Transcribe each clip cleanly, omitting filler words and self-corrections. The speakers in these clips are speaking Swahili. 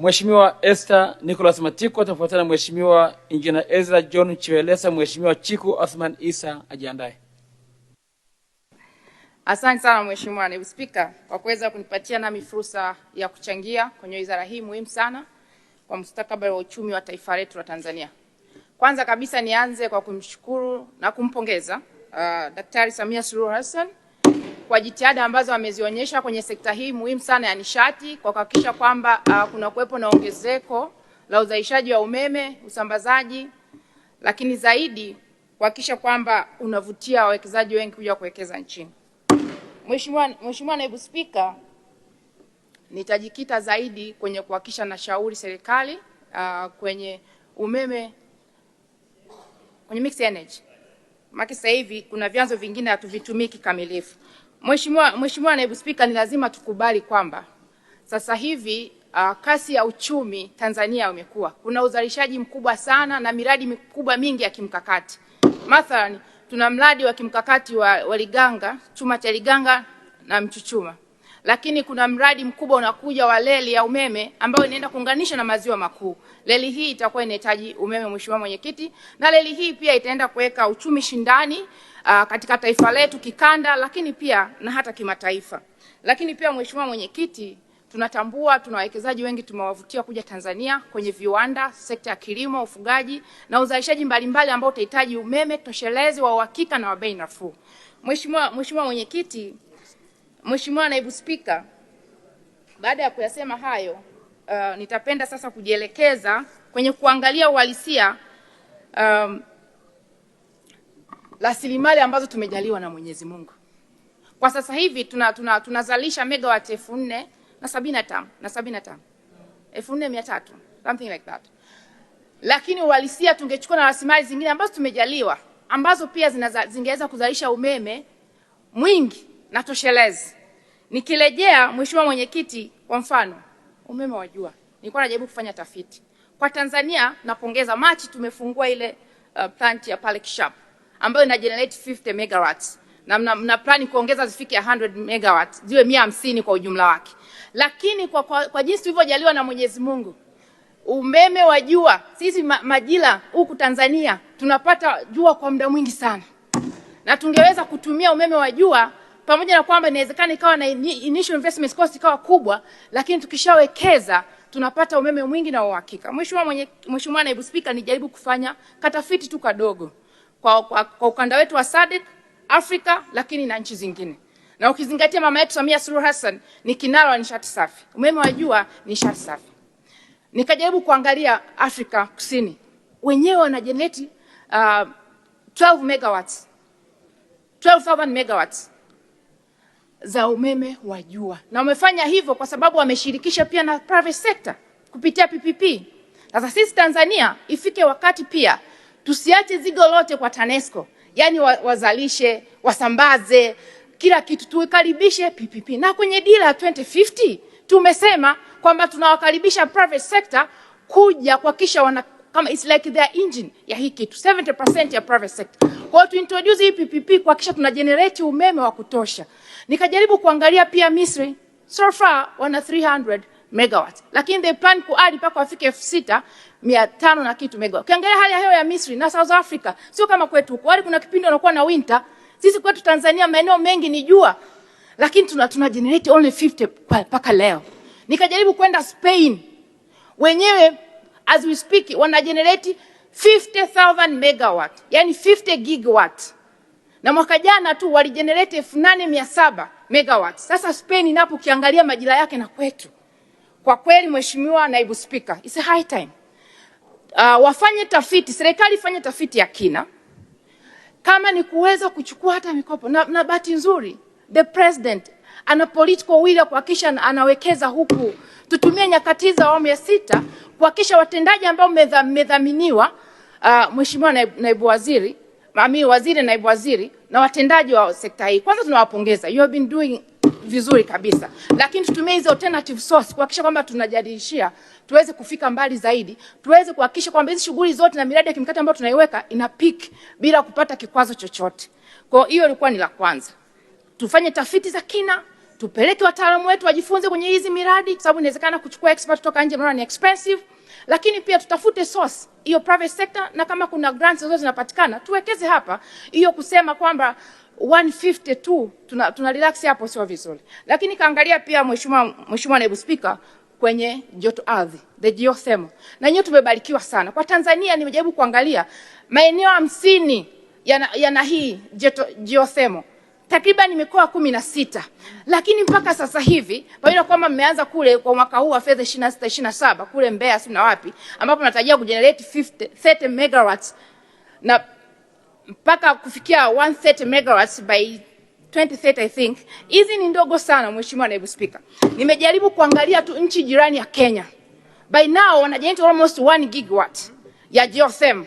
Mheshimiwa Esther Nicholas Matiko atafuatana Mheshimiwa Engineer Ezra John Chiwelesa. Mheshimiwa Chiku Othman Isa ajiandae. Asante sana Mheshimiwa Naibu Spika kwa kuweza kunipatia nami fursa ya kuchangia kwenye wizara hii muhimu sana kwa mustakabali wa uchumi wa taifa letu la Tanzania. Kwanza kabisa nianze kwa kumshukuru na kumpongeza Daktari Samia Suluhu Hassan kwa jitihada ambazo amezionyesha kwenye sekta hii muhimu sana ya nishati kwa kuhakikisha kwamba kuna kuwepo na ongezeko la uzalishaji wa umeme, usambazaji, lakini zaidi kuhakikisha kwamba unavutia wawekezaji wengi kuja kuwekeza nchini. Mheshimiwa Naibu Spika, nitajikita zaidi kwenye kuhakikisha na shauri serikali kwenye umeme, kwenye mixed energy. Maki sasa hivi kuna vyanzo vingine hatuvitumii kikamilifu. Mheshimiwa Naibu Spika, ni lazima tukubali kwamba sasa hivi kasi ya uchumi Tanzania umekuwa. Kuna uzalishaji mkubwa sana na miradi mikubwa mingi ya kimkakati. Mathalan, tuna mradi wa kimkakati wa Liganga, chuma cha Liganga na Mchuchuma. Lakini kuna mradi mkubwa unakuja wa reli ya umeme ambao inaenda kuunganisha na maziwa makuu. Reli hii itakuwa inahitaji umeme, Mheshimiwa Mwenyekiti, na reli hii pia itaenda kuweka uchumi shindani katika taifa letu kikanda, lakini pia na hata kimataifa. Lakini pia Mheshimiwa Mwenyekiti, tunatambua tuna wawekezaji wengi tumewavutia kuja Tanzania kwenye viwanda, sekta ya kilimo, ufugaji na uzalishaji mbalimbali ambao utahitaji umeme toshelezi wa uhakika na wa bei nafuu. Mheshimiwa Mwenyekiti, Mheshimiwa Naibu Spika, baada ya kuyasema hayo, nitapenda sasa kujielekeza kwenye kuangalia uhalisia rasilimali ambazo tumejaliwa na Mwenyezi Mungu. Kwa sasa hivi tunazalisha megawati 4,075 na 75. 4,300, something like that. Lakini uhalisia tungechukua na rasilimali zingine ambazo tumejaliwa, ambazo pia zingeweza kuzalisha umeme mwingi na toshelezi. Nikirejea Mheshimiwa Mwenyekiti, kwa mfano umeme wa jua, nilikuwa najaribu kufanya tafiti. Kwa Tanzania napongeza, Machi tumefungua ile plant ya pale Kishap ambayo ina generate 50 megawatts na mna plan kuongeza zifike 100 megawatts, ziwe 150 kwa ujumla wake. Lakini kwa jinsi tulivyojaliwa na Mwenyezi Mungu, umeme wa jua sisi majira huku Tanzania tunapata jua kwa muda mwingi sana. Na tungeweza kutumia umeme wa jua, pamoja na kwamba inawezekana ikawa na initial investment cost ikawa kubwa, lakini tukishawekeza tunapata umeme mwingi na uhakika. Mheshimiwa Naibu Spika, nijaribu kufanya katafiti tu kadogo kwa ukanda wetu wa SADC, Afrika, lakini na nchi zingine. Na ukizingatia mama yetu Samia Suluhu Hassan ni kinara wa nishati safi. Umeme wa jua ni nishati safi. Nikajaribu kuangalia Afrika Kusini. Wenyewe wana generate 12 megawatts. 12,000 megawatts za umeme wa jua. Na wamefanya hivyo kwa sababu wameshirikisha pia na private sector kupitia PPP. Sasa sisi Tanzania ifike wakati pia tusiache zigo lote kwa TANESCO. Yaani wazalishe, wasambaze, kila kitu tuikaribishe PPP. Na kwenye dira ya 2050 tumesema kwamba tunawakaribisha private sector kuja kuhakikisha kama it's like their engine ya hii kitu, 70% ya private sector. Kwa hiyo tuintroduce hii PPP kuhakikisha tuna generate umeme wa kutosha. Nikajaribu kuangalia pia Misri, so far wana 300 megawatts, lakini they plan kuadi mpaka wafike 6,500 na kitu megawatts. Ukiangalia hali ya hewa ya Misri na South Africa sio kama kwetu huko. Wale kuna kipindi wanakuwa na winter. Sisi kwetu Tanzania maeneo mengi ni jua, lakini tuna generate only 50 mpaka leo. Nikajaribu kwenda Spain. Wenyewe as we speak wana generate 50,000 megawatt, yani 50 gigawatt. Na mwaka jana tu wali generate 8,700 megawatt. Sasa Spain inapo kiangalia majira yake na kwetu, kwa kweli Mheshimiwa Naibu Spika, it's a high time wafanye tafiti, serikali ifanye tafiti ya kina kama ni kuweza kuchukua hata mikopo. Na bahati nzuri the president ana political will kuhakikisha anawekeza huku. Tutumie nyakati za awamu ya 6 kuhakikisha watendaji ambao mmedhaminiwa, Mheshimiwa Naibu Waziri, waziri, naibu waziri na watendaji wa sekta hii, kwanza tunawapongeza, you have been doing vizuri kabisa. Lakini tutumie hizo alternative source kuhakikisha kwamba tunajadilishia tuweze kufika mbali zaidi, tuweze kuhakikisha kwamba hizo shughuli zote na miradi ya kimkakati ambayo tunaiweka ina peak bila kupata kikwazo chochote. Kwa hiyo ilikuwa ni la kwanza. Tufanye tafiti za kina, tupeleke wataalamu wetu wajifunze kwenye hizi miradi, kwa sababu inawezekana kuchukua expert kutoka nje mnaona ni expensive. Lakini pia tutafute source hiyo private sector, na kama kuna grants zote zinapatikana tuwekeze hapa. Hiyo kusema kwamba 150 tu tuna relax hapo sio vizuri. Lakini kaangalia pia Mheshimiwa Naibu Spika kwenye joto ardhi, the geothermal. Na nyewe tumebarikiwa sana. Kwa Tanzania nimejaribu kuangalia maeneo 50 yana hii geothermal. Takriban mikoa 16. Lakini mpaka sasa hivi, pamoja kwamba mmeanza kule kwa mwaka huu wa fedha 26-27 kule Mbeya si na wapi, ambapo tunatarajia kugenerate 30 megawatts na mpaka kufikia 130 megawatts by 2030 I think. Hizi ni ndogo sana Mheshimiwa Naibu Spika. Nimejaribu kuangalia tu nchi jirani ya Kenya. By now wanajenerate almost 1 gigawatt ya geothermal.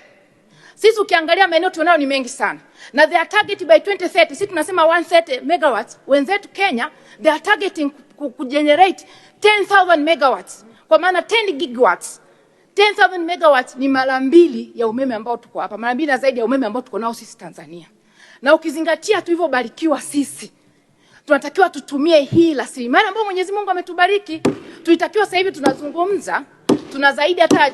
Sisi ukiangalia maeneo tunao ni mengi sana. Na they are targeted by 2030. Sisi tunasema 130 megawatts. Wenzetu Kenya they are targeting kugenerate 10,000 megawatts. Kwa maana 10 gigawatts. 10,000 megawatts ni mara 2 ya umeme ambao tuko hapa. Mara 2 na zaidi ya umeme ambao tuko nao sisi Tanzania. Na ukizingatia tulivyobarikiwa sisi, tunatakiwa tutumie hii rasilimali ambayo Mwenyezi Mungu ametubariki. Tulitakiwa sasa hivi tunazungumza tuna zaidi hata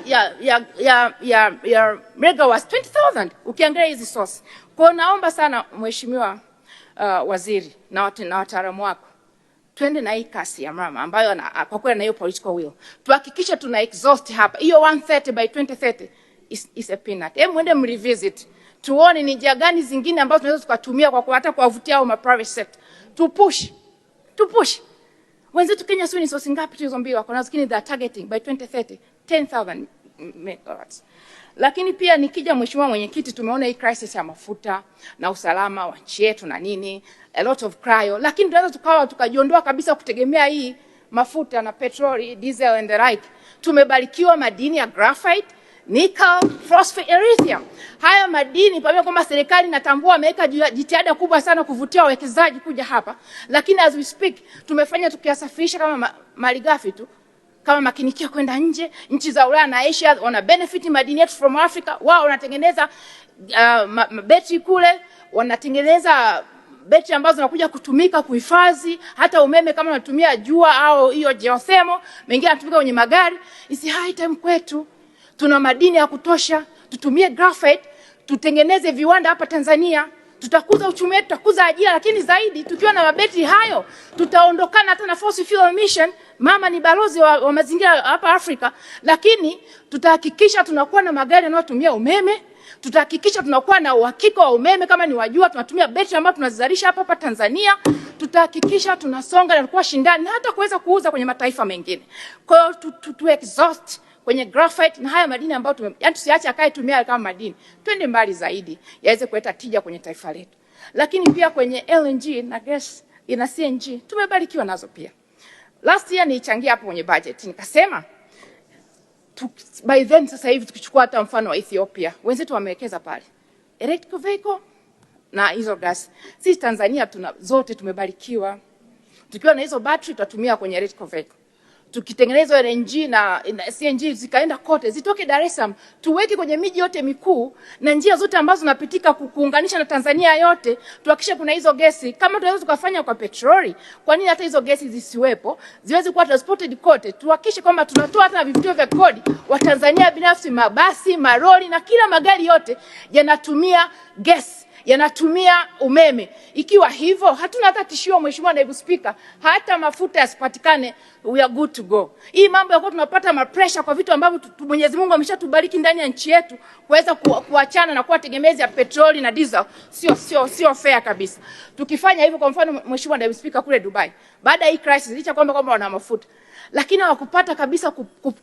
ya megawatts 20,000 ukiangalia hizi source. Kwa naomba sana Mheshimiwa Waziri na wataalamu wako, twende na hii kasi ya mama ambayo kwa kweli na hiyo political will. Tuhakikishe tuna exhaust hapa. Hiyo 130 by 2030 is a peanut. Hebu mwende mrevisit. Tuone ni njia gani zingine ambazo tunaweza tukatumia kwa hata kuwavutia hao private sector. Tupush. Wenzetu Kenya sio ni source ngapi tulizoambiwa wako nazo, lakini they are targeting by 2030 10,000 megawatts. Lakini pia nikija Mheshimiwa Mwenyekiti, tumeona hii crisis ya mafuta na usalama wa nchi yetu na nini, a lot of cryo, lakini tunaweza tukajiondoa kabisa kutegemea hii mafuta na petroli, diesel and the like. Tumebarikiwa madini ya graphite, nickel, phosphate, lithium. Haya madini pamoja kwamba serikali inatambua ameweka jitihada kubwa sana kuvutia wawekezaji kuja hapa, lakini as we speak tumefanya tukiyasafirisha kama malighafi tu, kama makinikia kwenda nje. Nchi za Ulaya na Asia wana benefit madini yetu from Africa. Wao wanatengeneza betri kule, wanatengeneza betri ambazo zinakuja kutumika kuhifadhi hata umeme kama unatumia jua au hiyo geothermal, mengine yanatumika kwenye magari. Isi high time kwetu. Tuna madini ya kutosha, tutumie graphite, tutengeneze viwanda hapa Tanzania, tutakuza uchumi wetu, tutakuza ajira, lakini zaidi tukiwa na mabetri hayo, tutaondokana hata na fossil fuel emission. Mama ni balozi wa mazingira hapa Afrika, lakini tutahakikisha tunakuwa na magari yanayotumia umeme, tutahakikisha tunakuwa na uhakika wa umeme kama ni wajua tunatumia betri ambazo tunazalisha hapa Tanzania, tutahakikisha tunasonga na kuwa shindani na hata kuweza kuuza kwenye mataifa mengine. Kwa hiyo tu exhaust kwenye graphite na haya madini ambayo yani tusiache akae tumia kama madini. Twende mbali zaidi yaweze kuleta tija kwenye taifa letu. Lakini pia kwenye LNG na gas na CNG tumebarikiwa nazo pia. Last year nilichangia hapo kwenye budget. Nikasema by then sasa hivi tukichukua hata mfano wa Ethiopia, wenzetu wamewekeza pale electric vehicle na hizo gas. Sisi Tanzania zote tumebarikiwa. Tukiwa na hizo battery tutatumia kwenye electric vehicle. Tukitengeneza LNG na CNG zikaenda kote, zitoke Dar es Salaam, tuweke kwenye miji yote mikuu na njia zote ambazo zinapitika kuunganisha na Tanzania yote, tuhakikishe kuna hizo gesi. Kama tunaweza tukafanya kwa petroli, kwa nini hata hizo gesi zisiwepo, ziweze kuwa transported kote? Tuhakikishe kwamba tunatoa hata vivutio vya kodi wa Tanzania binafsi, mabasi, maroli na kila magari yote yanatumia gesi, yanatumia umeme. Ikiwa hivyo hatuna hata tishio Mheshimiwa Naibu Spika, hata mafuta yasipatikane, we are good to go. Hii mambo yako tunapata pressure kwa vitu ambavyo Mwenyezi Mungu ameshatubariki ndani ya nchi yetu, kuweza kuachana na kuwa tegemezi ya petroli na diesel sio fair kabisa. Tukifanya hivyo, kwa mfano Mheshimiwa Naibu Spika, kule Dubai baada ya hii crisis, licha kwamba wana mafuta, lakini hawakupata kabisa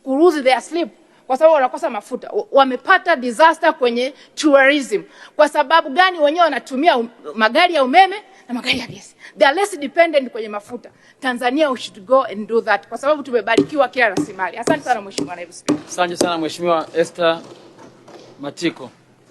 kuruzi their sleep kwa sababu wanakosa mafuta. Wamepata disaster kwenye tourism. Kwa sababu gani? Wenyewe wanatumia magari ya umeme na magari ya gesi. They are less dependent kwenye mafuta. Tanzania we should go and do that kwa sababu tumebarikiwa kila rasilimali. Asante sana Mheshimiwa Naibu Spika. Asante sana Mheshimiwa Esther Matiko.